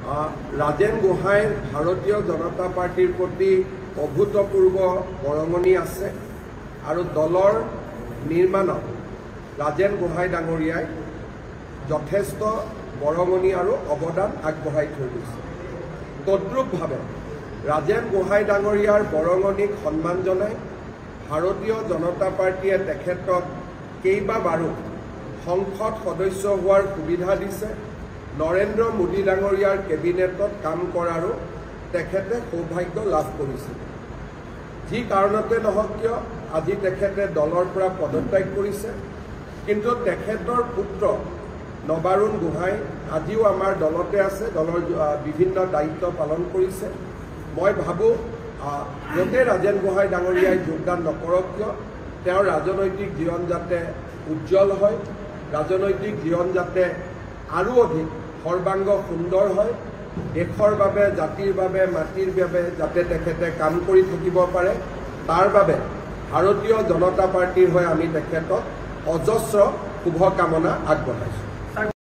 ৰাজেন গোহাঁইৰ ভাৰতীয় জনতা পাৰ্টিৰ প্ৰতি অভূতপূৰ্ব বৰঙণি আছে আৰু দলৰ নিৰ্মাণত ৰাজেন গোহাঁই ডাঙৰীয়াই যথেষ্ট বৰঙণি আৰু অৱদান আগবঢ়াই থৈ গৈছে। তদ্ৰুপভাৱে ৰাজেন গোহাঁই ডাঙৰীয়াৰ বৰঙণিক সন্মান জনাই ভাৰতীয় জনতা পাৰ্টিয়ে তেখেতক কেইবাবাৰো সংসদ সদস্য হোৱাৰ সুবিধা দিছে। নৰেন্দ্ৰ মোদী ডাঙৰীয়াৰ কেবিনেটত কাম কৰাৰো তেখেতে সৌভাগ্য লাভ কৰিছিল। যি কাৰণতে নহওক কিয় আজি তেখেতে দলৰ পৰা পদত্যাগ কৰিছে, কিন্তু তেখেতৰ পুত্ৰ নবাৰুণ গোহাঁই আজিও আমাৰ দলতে আছে, দলৰ বিভিন্ন দায়িত্ব পালন কৰিছে। মই ভাবোঁ য'তে ৰাজেন গোহাঁই ডাঙৰীয়াই যোগদান নকৰক কিয় তেওঁৰ ৰাজনৈতিক জীৱন যাতে উজ্জ্বল হয়, ৰাজনৈতিক জীৱন যাতে আৰু অধিক সৰ্বাংগ সুন্দৰ হয়, দেশৰ বাবে, জাতিৰ বাবে, মাটিৰ বাবে যাতে তেখেতে কাম কৰি থাকিব পাৰে, তাৰ বাবে ভাৰতীয় জনতা পাৰ্টিৰ হৈ আমি তেখেতক অজস্ৰ শুভকামনা আগবঢ়াইছোঁ।